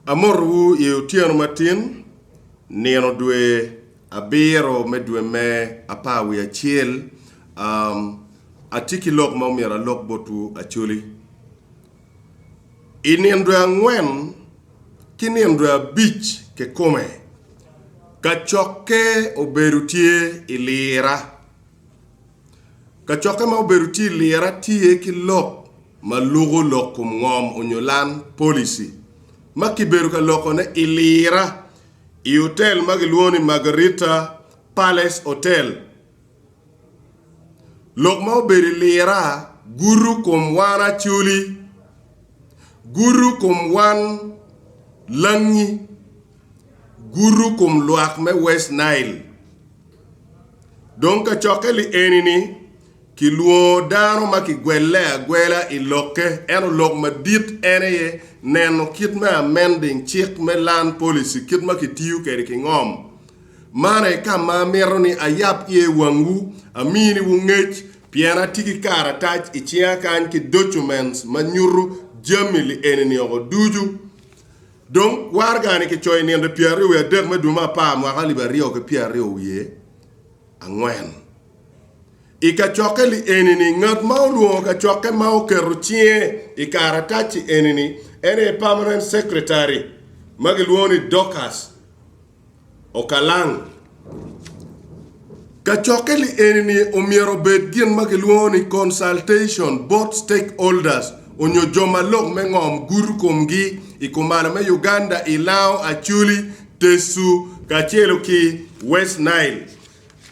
Amoru yu tiano matin, niano dwe abiro me dwe me apawi achiel, atiki lok maumira lok botu Acholi. Inien dwe angwen, kinien dwe abich ke kome, kachoke oberutie ilira. Kachoke ma oberutie ilira tie ki lok malugo lok kumngom onyolan policy. Makiberu ka loko ne ilira i hotel magiluoni Margarita Palace Hotel. Lok ma oberi lira guru kum wan Acholi, guru kum wan Langi, guru kum luak me West Nile. Donc ka chokeli enini ki luo dano maki gwela iloke eno lok madit eneye neno kit me amending chik me land policy kit ma kitiu keri ki ngom. Mane kama meroni ayap ye wangu amini wungech piana tiki kara tach ichia kan ki documents manyuru jamili enini ogo duju. Donc wargani ki choy niende piari we dek me duma pa mwakali bario ke piari uye angwen. Ika choke li enini ngat mauluo ka choke mau keruchie ika tachi enini ene permanent secretary magiluoni Dokas Okalang. Ka choke li enini umiero bedgin magiluoni consultation both stakeholders onyo joma lok mengom guru kumgi ikumana me Uganda ilao Acholi tesu kachelo ki West Nile.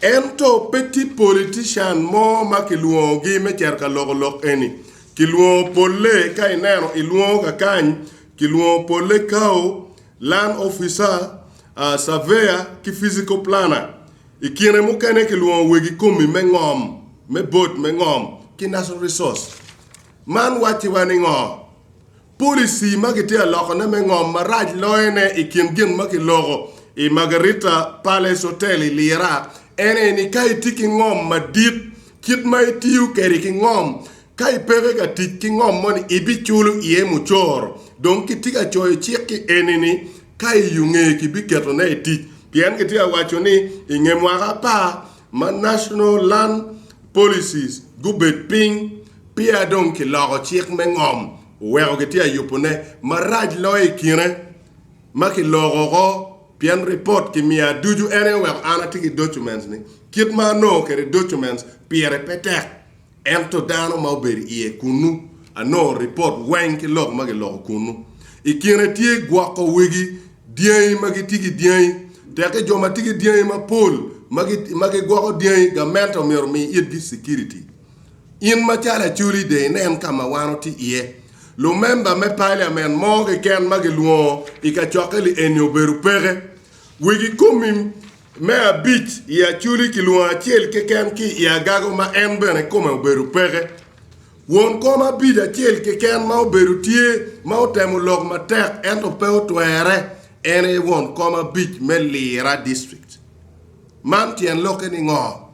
Ento petit politician mo makiluo gi me cherka lok eni kiluo pole kai neno iluo ka kany kiluo pole kao land officer surveyor ki physical planner ikine mukane kiluo wegi kumi mengom me bot mengom ki national resource man wati wani ngo policy magitia loko ne mengom maraj loene ikin gin makilogo i Margarita Palace Hotel ilira ene ni kai tiki ngom madit kit mai tiu keri ki ngom kai pere ka tiki ngom moni ibichulu iye muchor donc kitika choy chiki ene ni kai yunge ki biketo na eti pien kitia wacho ni ingemwa pa ma national land policies gubet ping pia donc ki logo chik me ngom wero kitia yupone maraj loy kire maki logo go pian report ki mia duju ene wer anatiki documents ni kit ma no kere documents piere petek ento dano ma oberi ie kunu ano report wen ki log magi log kunu ikire tie gwako wigi diei magi tigi diei teke joma tigi diei ma pol magi gwako diei ga mento mi idgi security in ma chala churi de nen kama wanoti ie lo member me parliament mo ke ken magi luo ika chokeli enyo beru pere wigi kumim me a bit ya chuli ki luo achiel ke ken ki ya gago ma enbene kuma beru pere won koma bida achiel ke ken ma beru tie ma otemo log ma tek ento pe otwere ene won koma bit me lira district man tien loke ni ngo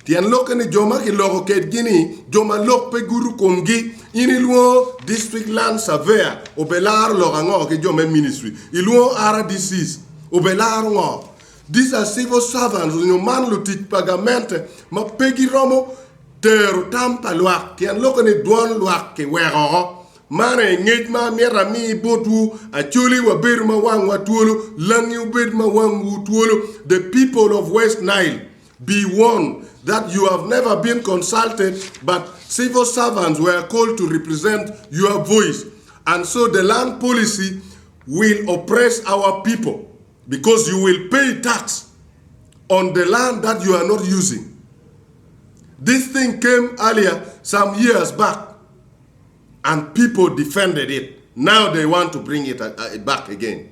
tien loke ni joma ki logo ket gini joma lok pe guru kumgi ini luo district land surveyor obelar loga ngo ke joma ministry iluo RDCs obelar ngo. These are civil servants who man lutit pagamente ma pegi romo teru tampa luak tian loko ni duan luak ke wero mane ngej ma mera mi botu Acholi wa beru ma wang wa tuolo Langi ubed ma wang wu tuolo. The people of West Nile, be warned that you have never been consulted, but civil servants were called to represent your voice, and so the land policy will oppress our people because you will pay tax on the land that you are not using. This thing came earlier some years back and people defended it. Now they want to bring it back again.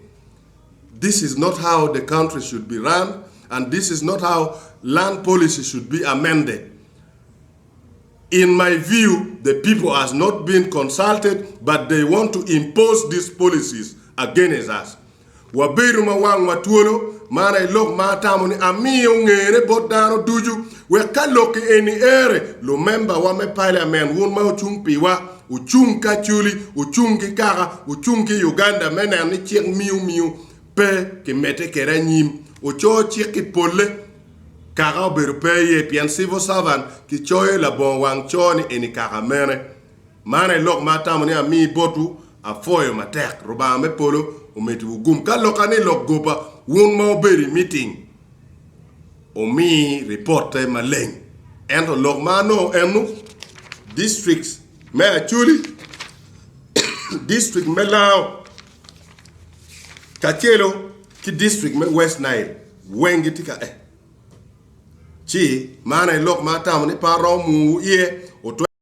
This is not how the country should be run, and this is not how land policy should be amended. In my view, the people has not been consulted, but they want to impose these policies against us. Waberu mawang matuolo mana ilok matamu ni amiyo ngere botano duju we kaloki eni ere lo member wa me parliament won ma chumpi wa uchung ka Acholi, uchung ki Kara, uchung ki Uganda, mena ni chek miu pe ki mete kera nyim, ucho chek ki pole, Kara berpeye pian civil servant ki choye la bon wang choni eni Kara mene. Mane lok matamoni a mi botu a foyo matek, roba me polo, umeti ugum. Ka lokani lok gopa, wun mo beri meeting. Omi reporte maleng. Ento lok mano emu districts me Acholi district me lao kachelo ki district me West Nile wengi tika chi mana lok mata mo ni paro mu ye